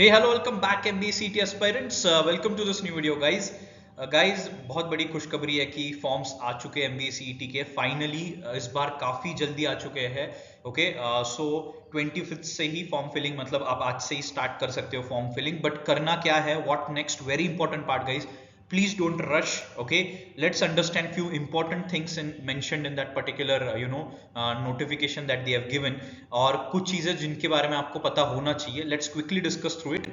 Hey, hello, welcome back MBCT aspirants. Welcome to this new video, guys. Guys, बहुत बड़ी खुशखबरी है कि फॉर्म्स आ चुके हैं MBCT के फाइनली इस बार काफी जल्दी आ चुके हैं. ओके, सो 25th से ही फॉर्म फिलिंग, मतलब आप आज से ही स्टार्ट कर सकते हो फॉर्म फिलिंग. बट करना क्या है, what next, very important part guys. Please don't rush. Okay, let's understand few important things mentioned in that particular notification that they have given, और कुछ चीजें जिनके बारे में आपको पता होना चाहिए. Let's quickly discuss through it.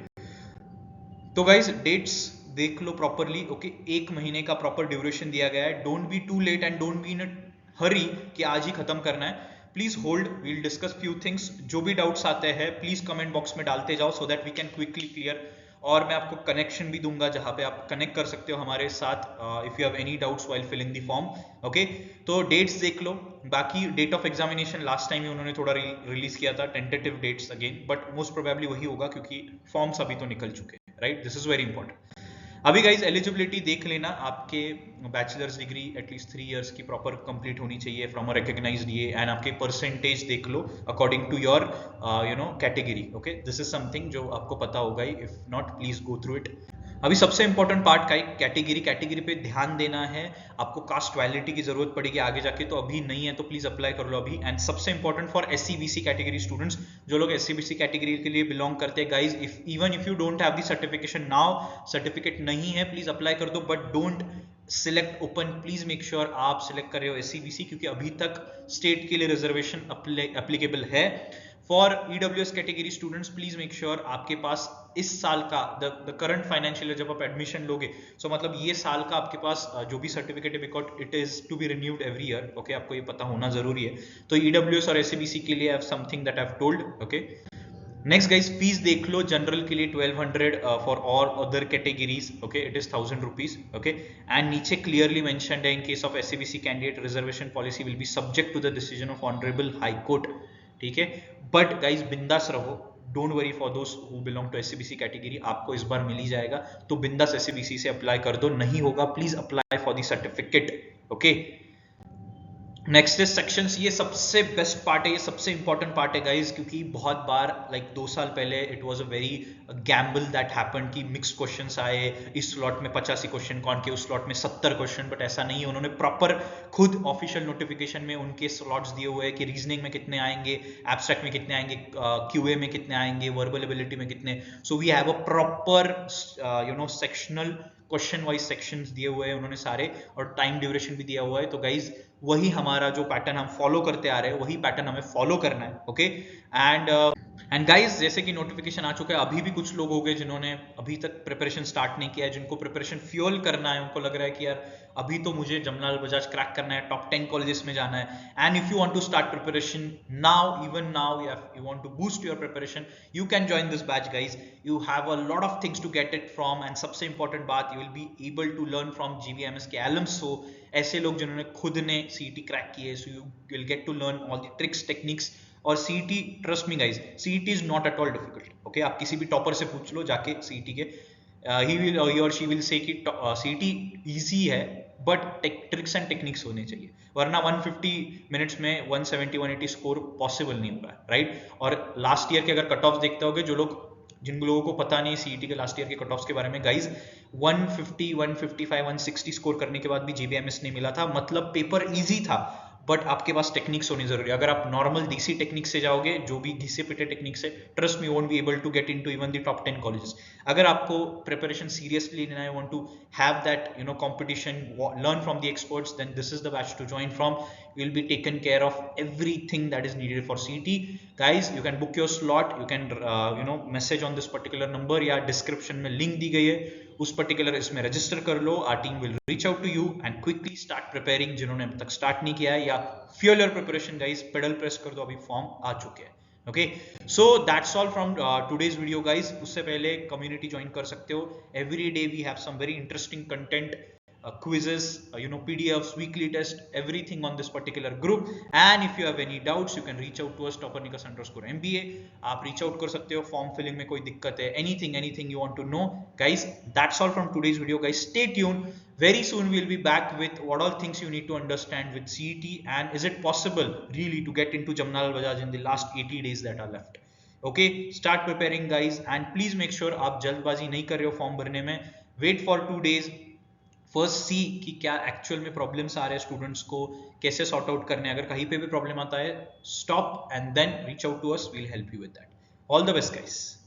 तो गाइज डेट्स देख लो प्रॉपरली. ओके, एक महीने का प्रॉपर ड्यूरेशन दिया गया है. Don't be too late and don't be in hurry कि आज ही खत्म करना है. Please hold, we'll discuss few things. जो भी डाउट्स आते हैं प्लीज कमेंट बॉक्स में डालते जाओ so that we can quickly clear. और मैं आपको कनेक्शन भी दूंगा जहां पे आप कनेक्ट कर सकते हो हमारे साथ if you have any doubts while filling the form. Okay, तो डेट्स देख लो. बाकी date of examination last time ही उन्होंने थोड़ा रिलीज किया था, tentative dates again, but most probably वही होगा क्योंकि फॉर्म्स अभी तो निकल चुके हैं. Right, this is very important. अभी गाइज एलिजिबिलिटी देख लेना. आपके बैचलर्स डिग्री एटलीस्ट 3 इयर्स की प्रॉपर कंप्लीट होनी चाहिए फ्रॉम अ रिकॉग्नाइज्ड ये. एंड आपके परसेंटेज देख लो according to your category. Okay, this is something जो आपको पता होगा ही. If not, please go through it. अभी सबसे इंपॉर्टेंट पार्ट का कैटेगरी पे ध्यान देना है. आपको कास्ट वैलिडिटी की जरूरत पड़ेगी आगे जाके, तो अभी नहीं है तो प्लीज अप्लाई कर लो अभी. एंड सबसे important for SC/BC category students, जो लोग SC/BC कैटेगरी के लिए बिलोंग करते हैं guys, if you don't have the certification now, certificate नहीं है, प्लीज अप्लाई कर दो. But don't select open. Please make sure आप सिलेक्ट कर रहे हो SC/BC, क्योंकि अभी तक स्टेट के लिए रिजर्वेशन अप्लीकेबल है. For EWS category students, please make sure आपके पास इस साल का द करंट फाइनेंशियल ईयर जब आप एडमिशन लोगे, सो मतलब ये साल का आपके पास जो भी सर्टिफिकेट है, because it is to be renewed every year. Okay, आपको ये पता होना जरूरी है. तो EWS और SC/BC के लिए I have something that I have told. Okay, next guys fees देख लो. जनरल के लिए 1200 for all other categories. Okay, it is 1000 rupees. Okay, and नीचे क्लियरली मेंशन्ड है in case of SC/BC candidate reservation policy will be subject to the decision of honourable high court. ठीक है, but guys बिंदास रहो. Don't worry for those who belong to SC/BC category, आपको इस बार मिल ही जाएगा. तो बिंदास SC/BC से अप्लाई कर दो. नहीं होगा, please apply for the certificate. Okay, next is sections. ये सबसे बेस्ट पार्ट है, ये सबसे इंपॉर्टेंट पार्ट है गाइज, क्योंकि बहुत बार लाइक 2 साल पहले it was a very Gamble that happened कि मिक्स क्वेश्चंस आए. इस स्लॉट में 85 क्वेश्चन कौन के, उस स्लॉट में 70 क्वेश्चन. बट ऐसा नहीं है, उन्होंने प्रॉपर खुद ऑफिशियल नोटिफिकेशन में उनके स्लॉट्स दिए हुए हैं कि रीजनिंग में कितने आएंगे, एब्स्ट्रैक्ट में कितने आएंगे, QA में कितने आएंगे, वर्बल एबिलिटी में कितने. So we have a proper sectional question wise sections दिए हुए हैं उन्होंने सारे, और टाइम ड्यूरेशन भी दिया हुआ है. तो गाइज वही हमारा जो पैटर्न हम फॉलो करते आ रहे हैं, वही पैटर्न हमें फॉलो करना है. ओके, एंड गाइज जैसे कि नोटिफिकेशन आ चुका है, अभी भी कुछ लोग हो गए जिन्होंने अभी तक प्रिपरेशन स्टार्ट नहीं किया है, जिनको प्रिपरेशन फ्यूल करना है. उनको लग रहा है कि यार अभी तो मुझे जमनालाल बजाज क्रैक करना है, टॉप 10 कॉलेजेस में जाना है. And if you want to start preparation now, even now, you want to boost your preparation, you can join this batch guys. You have a lot of things to get it from. And सबसे important बात, you will be able to learn from GVMS के alums. So ऐसे लोग जिन्होंने खुद ने CET crack की है, so you will get to learn all the tricks, techniques. और CET, trust me guys, CET is not at all difficult. Okay, आप किसी भी टॉपर से पूछ लो जाके CET के, he or she will say कि CET इजी है, बट ट्रिक्स एंड टेक्निक्स होने चाहिए, वरना 150 मिनट्स में 170-180 स्कोर पॉसिबल नहीं होगा. राइट, और लास्ट ईयर के अगर कट ऑफ देखते होगे, जिन लोगों को पता नहीं CET के लास्ट ईयर के कट ऑफ्स के बारे में, गाइज 150, 155, 160 स्कोर करने के बाद भी GVMS नहीं मिला था. मतलब पेपर इजी था, बट आपके पास टेक्निक्स होनी जरूरी है. अगर आप नॉर्मल देसी टेक्निक से जाओगे, जो भी घिसे पिटे टेक्निक से, trust me, won't be able to get into even the top 10 colleges. अगर आपको प्रिपरेशन सीरियसली लेना है, want to have that competition, learn from the experts, then this is the batch to join from. You will be taken care of everything that is needed for CET. Guys, you can book your slot. You can message on this particular number, या description में link दी गई है, उस particular इसमें register कर लो. Our team will reach out to you and quickly start preparing. जिन्होंने अब तक स्टार्ट नहीं किया है, या fuel your preparation guys, pedal press कर दो, अभी फॉर्म आ चुके हैं. Okay, so that's all from today's video guys. उससे पहले कम्युनिटी ज्वाइन कर सकते हो. Every day we have some very interesting content, quizzes, PDFs, weekly test, everything on this particular group. And if you have any doubts, you can reach out to us, topernicus_MBA. आप reach out कर सकते हो. Form filling में कोई दिक्कत है, anything you want to know, guys. That's all from today's video, guys. Stay tuned. Very soon we'll be back with what all things you need to understand with CET, and is it possible really to get into Jamnalal Bajaj in the last 80 days that are left. Okay, start preparing guys, and please make sure आप जल्दबाजी नहीं कर रहे हो form भरने में. Wait for 2 days. First see कि क्या एक्चुअल में प्रॉब्लम्स आ रहे हैं स्टूडेंट्स को, कैसे सॉर्ट आउट करने. अगर कहीं पे भी प्रॉब्लम आता है, stop and then reach out to us, we'll help you with that. All the best guys.